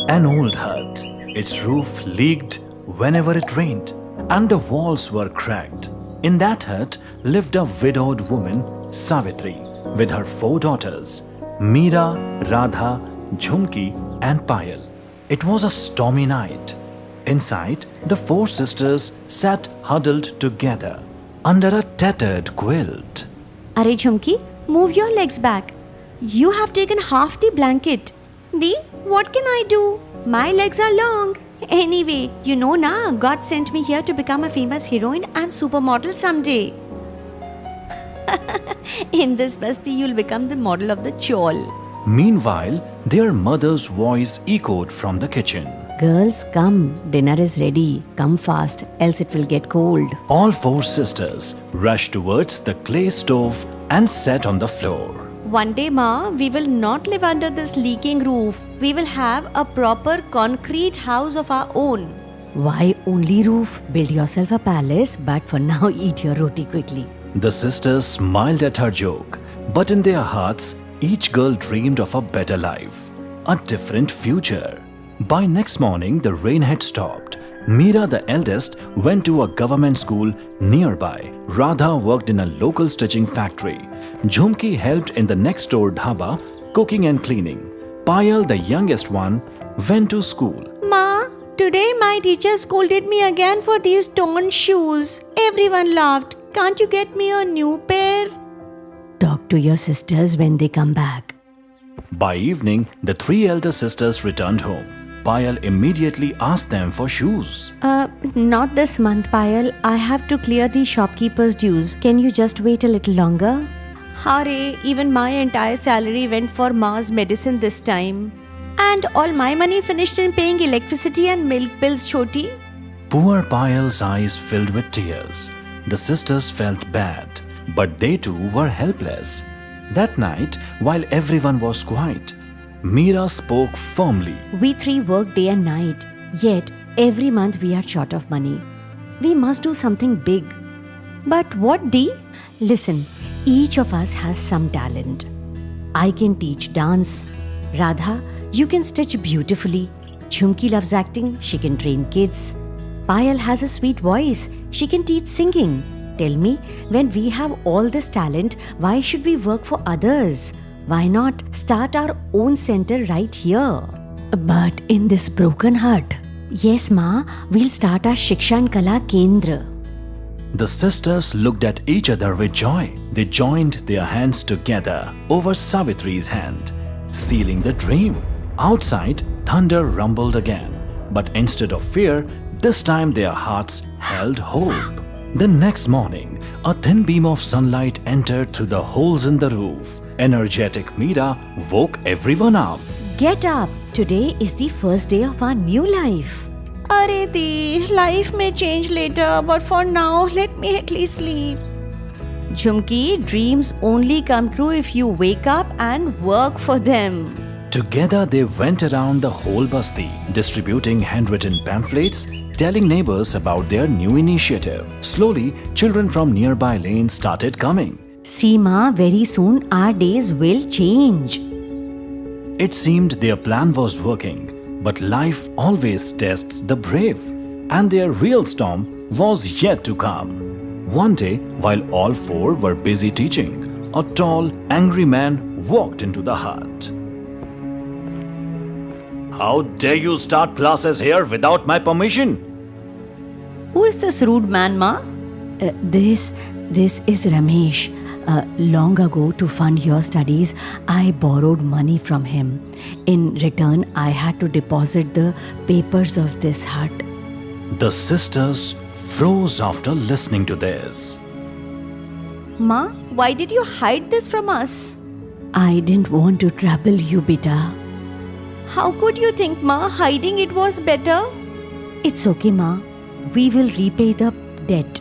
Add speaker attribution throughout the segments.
Speaker 1: An old hut. Its roof leaked whenever it rained, and the walls were cracked. In that hut lived a widowed woman, Savitri, with her 4 daughters, Meera, Radha, Jhumki, and Payal. It was a stormy night. Inside, the 4 sisters sat huddled together under a tattered quilt.
Speaker 2: Arey Jhumki, move your legs back. You have taken half the blanket. Di, what can I do? My legs are long. Anyway, you know na, God sent me here to become a famous heroine and supermodel someday. In this basti, you'll become the model of the chawl.
Speaker 1: Meanwhile, their mother's voice echoed from the kitchen.
Speaker 2: Girls, come. Dinner is ready. Come fast, else it will get cold.
Speaker 1: All 4 sisters rushed towards the clay stove and sat on the floor.
Speaker 2: One day, Ma, we will not live under this leaking roof. We will have a proper concrete house of our own. Why only roof? Build yourself a palace, but for now eat your roti quickly.
Speaker 1: The sisters smiled at her joke, but in their hearts, each girl dreamed of a better life, a different future. By next morning, the rain had stopped. Meera, the eldest, went to a government school nearby. Radha worked in a local stitching factory. Jhumki helped in the next door dhaba, cooking and cleaning. Payal, the youngest one, went to school.
Speaker 2: Ma, today my teacher scolded me again for these torn shoes. Everyone laughed. Can't you get me a new pair? Talk to your sisters when they come back.
Speaker 1: By evening, the 3 elder sisters returned home. Payal immediately asked them for shoes.
Speaker 2: Not this month, Payal. I have to clear the shopkeeper's dues. Can you just wait a little longer? Hare, even my entire salary went for Ma's medicine this time. And all my money finished in paying electricity and milk bills, Choti.
Speaker 1: Poor Payal's eyes filled with tears. The sisters felt bad, but they too were helpless. That night, while everyone was quiet, Meera spoke firmly.
Speaker 2: We 3 work day and night, yet every month we are short of money. We must do something big. But what, Di? Listen, each of us has some talent. I can teach dance. Radha, you can stitch beautifully. Jhumki loves acting, she can train kids. Payal has a sweet voice, she can teach singing. Tell me, when we have all this talent, why should we work for others? Why not start our own center right here? But in this broken hut. Yes, Ma, we'll start our Shiksha and Kala Kendra.
Speaker 1: The sisters looked at each other with joy. They joined their hands together over Savitri's hand, sealing the dream. Outside, thunder rumbled again. But instead of fear, this time their hearts held hope. The next morning, a thin beam of sunlight entered through the holes in the roof. Energetic Meera woke everyone up.
Speaker 2: Get up! Today is the first day of our new life. Arey Di, life may change later, but for now, let me at least sleep. Jhumki, dreams only come true if you wake up and work for them.
Speaker 1: Together they went around the whole basti, distributing handwritten pamphlets, telling neighbors about their new initiative. Slowly, children from nearby lanes started coming.
Speaker 2: See, Ma, very soon our days will change.
Speaker 1: It seemed their plan was working, but life always tests the brave, and their real storm was yet to come. One day, while all 4 were busy teaching, a tall, angry man walked into the hut. How dare you start classes here without my permission?
Speaker 2: Who is this rude man, Ma? This is Ramesh. Long ago, to fund your studies, I borrowed money from him. In return, I had to deposit the papers of this hut.
Speaker 1: The sisters froze after listening to this.
Speaker 2: Ma, why did you hide this from us? I didn't want to trouble you, beta. How could you think, Ma, hiding it was better? It's okay, Ma. We will repay the debt.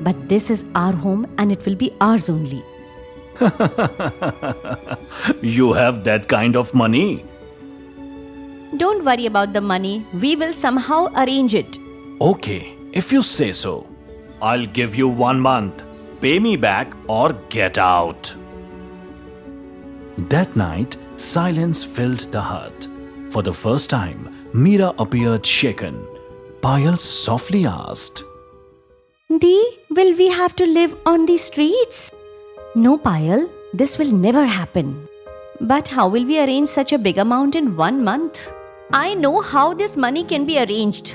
Speaker 2: But this is our home and it will be ours only.
Speaker 1: You have that kind of money?
Speaker 2: Don't worry about the money. We will somehow arrange it.
Speaker 1: Okay, if you say so. I'll give you 1 month. Pay me back or get out. That night, silence filled the hut. For the first time, Meera appeared shaken. Payal softly asked,
Speaker 2: Dee, will we have to live on the streets? No, Payal, this will never happen. But how will we arrange such a big amount in 1 month? I know how this money can be arranged.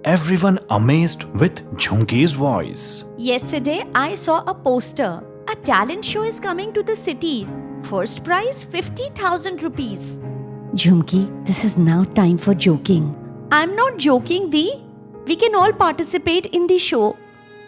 Speaker 1: everyone amazed with Jhumki's voice.
Speaker 2: Yesterday, I saw a poster. A talent show is coming to the city. First prize 50,000 rupees. Jhumki, this is now time for joking. I'm not joking, Dee. We can all participate in the show.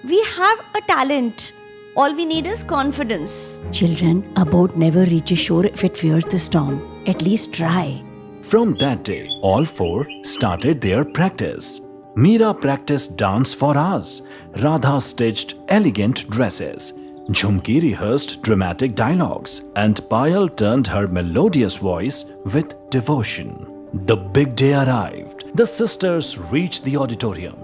Speaker 2: We have a talent. All we need is confidence. Children, a boat never reaches shore if it fears the storm. At least try.
Speaker 1: From that day, all four started their practice. Meera practiced dance for hours. Radha stitched elegant dresses. Jhumki rehearsed dramatic dialogues, and Payal turned her melodious voice with devotion. The big day arrived. The sisters reached the auditorium.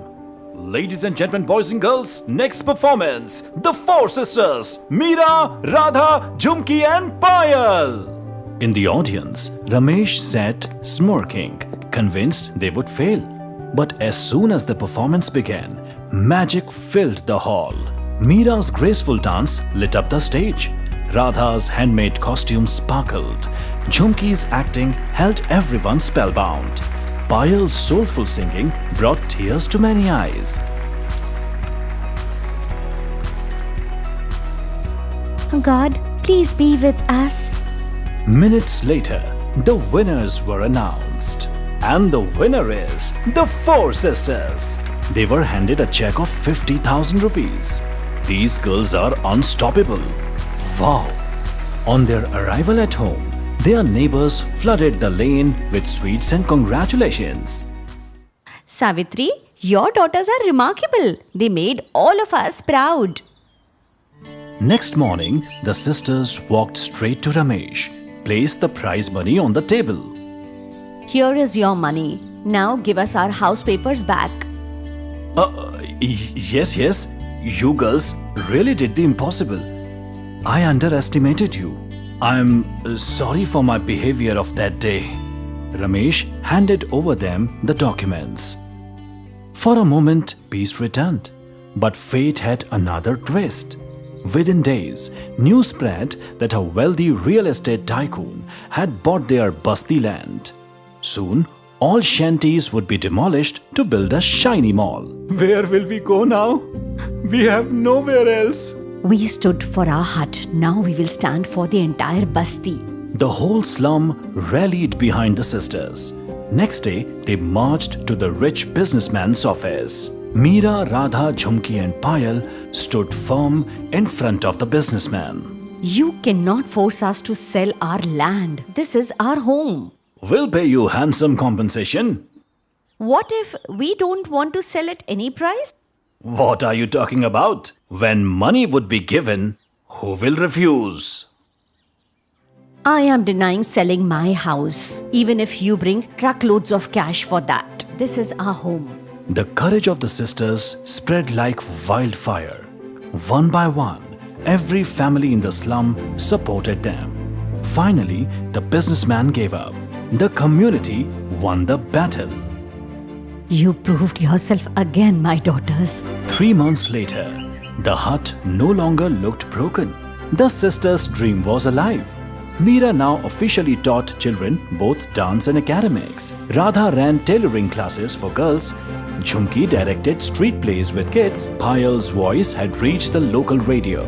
Speaker 1: Ladies and gentlemen, boys and girls, next performance, the four sisters, Meera, Radha, Jhumki and Payal. In the audience, Ramesh sat smirking, convinced they would fail. But as soon as the performance began, magic filled the hall. Meera's graceful dance lit up the stage. Radha's handmade costume sparkled. Jhumki's acting held everyone spellbound. Payal's soulful singing brought tears to many eyes.
Speaker 2: God, please be with us.
Speaker 1: Minutes later, the winners were announced. And the winner is the four sisters. They were handed a check of 50,000 rupees. These girls are unstoppable. Wow! On their arrival at home, their neighbors flooded the lane with sweets and congratulations.
Speaker 2: Savitri, your daughters are remarkable. They made all of us proud.
Speaker 1: Next morning, the sisters walked straight to Ramesh, placed the prize money on the table.
Speaker 2: Here is your money. Now give us our house papers back.
Speaker 1: Yes, you girls really did the impossible. I underestimated you. I'm sorry for my behavior of that day. Ramesh handed over them the documents. For a moment, peace returned. But fate had another twist. Within days, news spread that a wealthy real estate tycoon had bought their Basti land. Soon, all shanties would be demolished to build a shiny mall. Where will we go now? We have nowhere else.
Speaker 2: We stood for our hut. Now we will stand for the entire Basti.
Speaker 1: The whole slum rallied behind the sisters. Next day, they marched to the rich businessman's office. Meera, Radha, Jhumki and Payal stood firm in front of the businessman.
Speaker 2: You cannot force us to sell our land. This is our home.
Speaker 1: We'll pay you handsome compensation.
Speaker 2: What if we don't want to sell at any price?
Speaker 1: What are you talking about? When money would be given, who will refuse?
Speaker 2: I am denying selling my house, even if you bring truckloads of cash for that. This is our home.
Speaker 1: The courage of the sisters spread like wildfire. One by one, every family in the slum supported them. Finally, the businessman gave up. The community won the battle.
Speaker 2: You proved yourself again, my daughters.
Speaker 1: 3 months later, the hut no longer looked broken. The sisters' dream was alive. Meera now officially taught children both dance and academics. Radha ran tailoring classes for girls. Jhumki directed street plays with kids. Payal's voice had reached the local radio.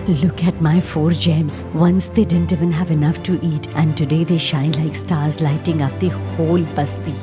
Speaker 2: Look at my 4 gems. Once they didn't even have enough to eat, and today they shine like stars lighting up the whole Basti.